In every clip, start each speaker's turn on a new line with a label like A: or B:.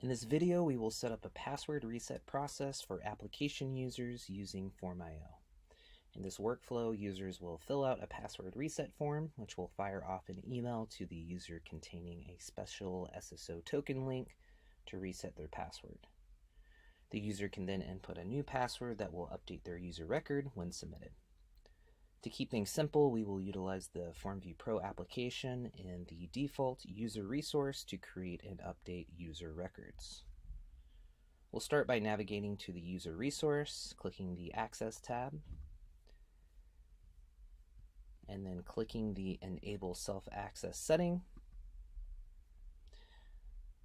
A: In this video, we will set up a password reset process for application users using Form.IO. In this workflow, users will fill out a password reset form, which will fire off an email to the user containing a special SSO token link to reset their password. The user can then input a new password that will update their user record when submitted. To keep things simple, we will utilize the Form.IO Pro application and the default user resource to create and update user records. We'll start by navigating to the user resource, clicking the Access tab, and then clicking the Enable Self-Access setting.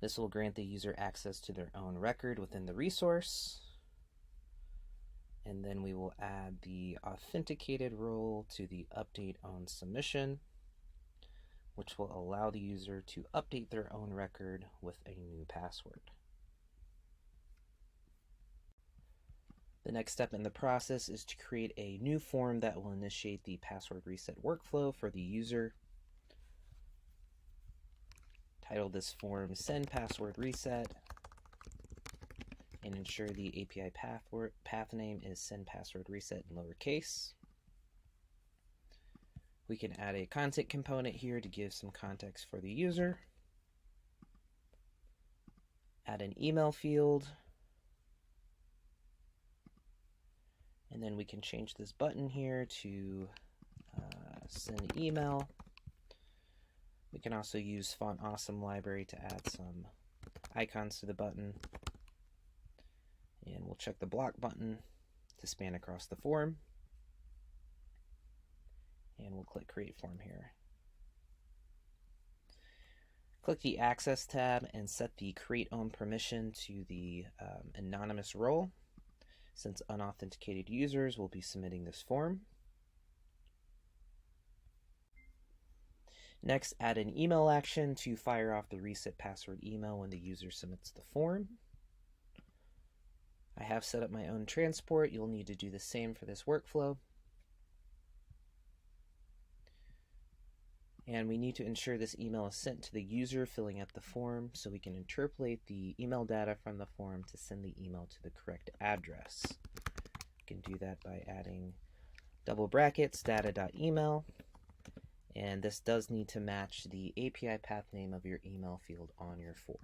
A: This will grant the user access to their own record within the resource. And then we will add the authenticated role to the update on submission, which will allow the user to update their own record with a new password. The next step in the process is to create a new form that will initiate the password reset workflow for the user. Title this form Send Password Reset, and ensure the API path name is Send Password Reset in lowercase. We can add a content component here to give some context for the user. Add an email field. And then we can change this button here to send email. We can also use Font Awesome library to add some icons to the button. And we'll check the block button to span across the form. And we'll click Create Form here. Click the Access tab and set the Create Own permission to the anonymous role, since unauthenticated users will be submitting this form. Next, add an email action to fire off the reset password email when the user submits the form. I have set up my own transport. You'll need to do the same for this workflow. And we need to ensure this email is sent to the user filling out the form so we can interpolate the email data from the form to send the email to the correct address. We can do that by adding double brackets data.email, and this does need to match the API path name of your email field on your form.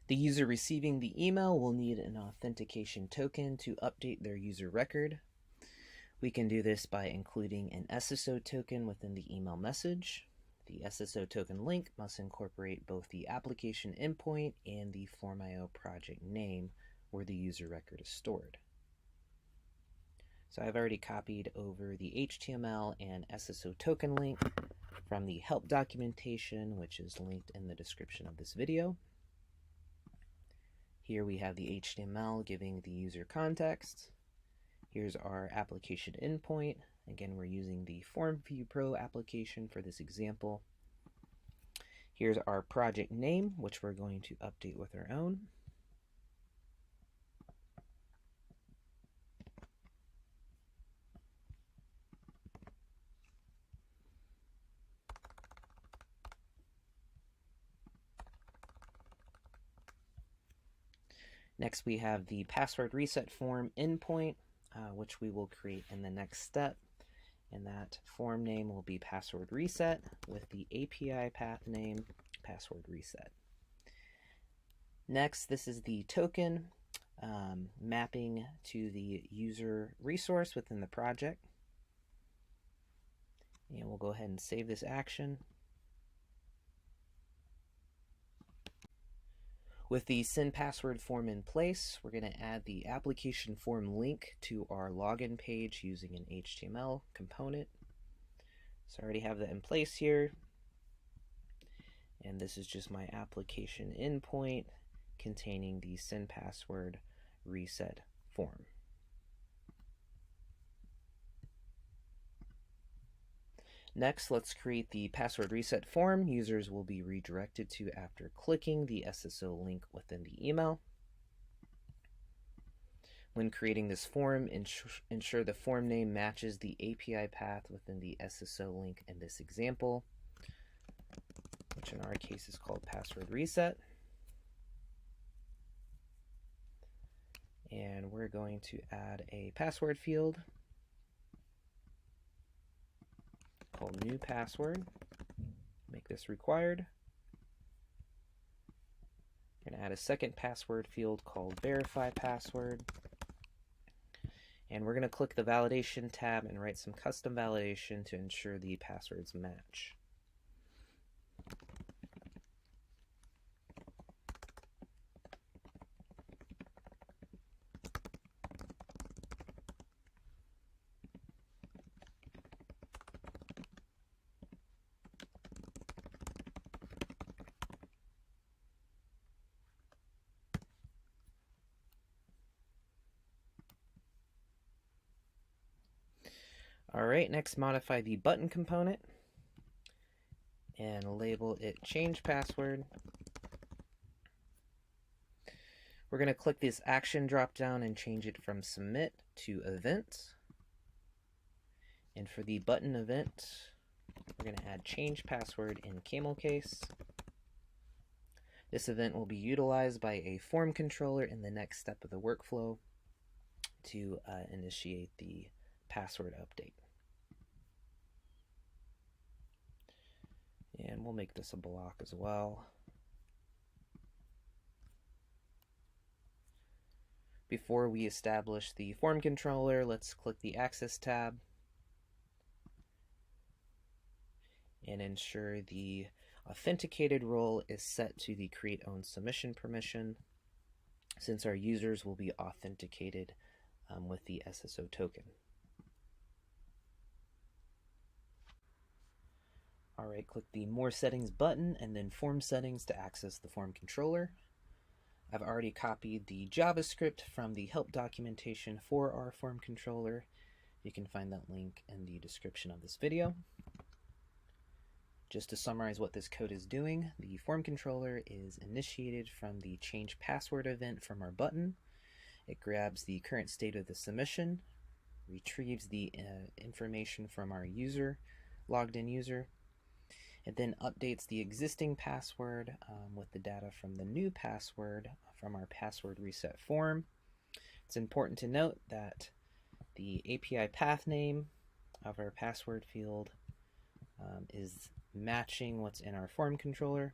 A: The user receiving the email will need an authentication token to update their user record. We can do this by including an SSO token within the email message. The SSO token link must incorporate both the application endpoint and the Form.IO project name where the user record is stored. So I've already copied over the HTML and SSO token link from the help documentation, which is linked in the description of this video. Here we have the HTML giving the user context. Here's our application endpoint. Again, we're using the Form.IO Pro application for this example. Here's our project name, which we're going to update with our own. Next, we have the password reset form endpoint, which we will create in the next step. And that form name will be password reset with the API path name password reset. Next, this is the token mapping to the user resource within the project. And we'll go ahead and save this action. With the send password form in place, we're going to add the application form link to our login page using an HTML component. So I already have that in place here. And this is just my application endpoint containing the send password reset form. Next, let's create the password reset form users will be redirected to after clicking the SSO link within the email. When creating this form, ensure the form name matches the API path within the SSO link in this example. which in our case is called password reset. And we're going to add a password field called new password. Make this required. We're going to add a second password field called verify password. And we're going to click the validation tab and write some custom validation to ensure the passwords match. Alright, next modify the button component and label it change password. We're going to click this action drop down and change it from submit to event. And for the button event, we're going to add change password in camel case. This event will be utilized by a form controller in the next step of the workflow to initiate the password update. And we'll make this a block as well. Before we establish the form controller, let's click the Access tab and ensure the authenticated role is set to the create own submission permission, since our users will be authenticated with the SSO token. Alright, click the More Settings button and then Form Settings to access the form controller. I've already copied the JavaScript from the help documentation for our form controller. You can find that link in the description of this video. Just to summarize what this code is doing, the form controller is initiated from the change password event from our button. It grabs the current state of the submission, retrieves the information from our user, logged in user. It then updates the existing password with the data from the new password from our password reset form. It's important to note that the API path name of our password field is matching what's in our form controller.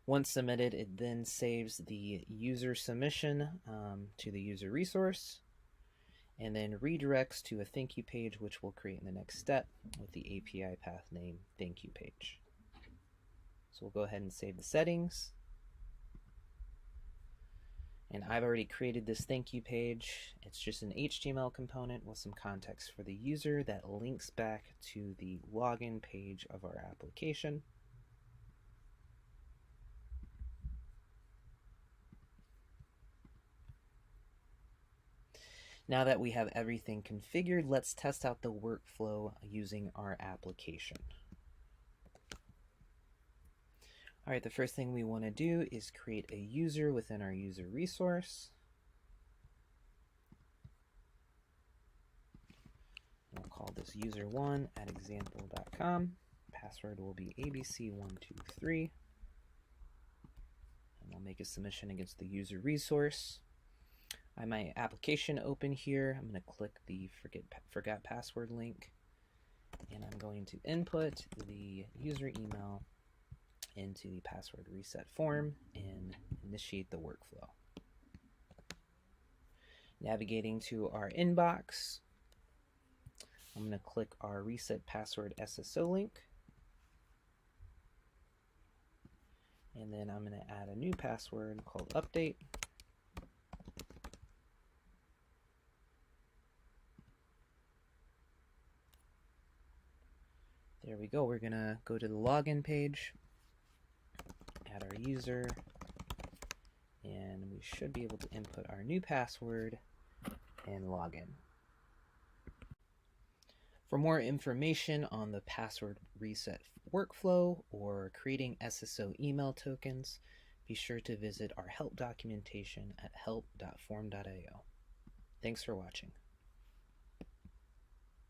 A: Once submitted, it then saves the user submission to the user resource, and then redirects to a thank you page, which we'll create in the next step with the API path name thank you page. So we'll go ahead and save the settings. And I've already created this thank you page. It's just an HTML component with some context for the user that links back to the login page of our application. Now that we have everything configured, let's test out the workflow using our application. All right, the first thing we want to do is create a user within our user resource. We'll call this user1 at example.com. Password will be abc123. And we'll make a submission against the user resource. I have my application open here. I'm going to click the forgot password link, and I'm going to input the user email into the password reset form and initiate the workflow. Navigating to our inbox, I'm going to click our reset password SSO link, and then I'm going to add a new password called update. There we go. We're going to go to the login page, add our user, and we should be able to input our new password and login. For more information on the password reset workflow or creating SSO email tokens, be sure to visit our help documentation at help.form.io. Thanks for watching.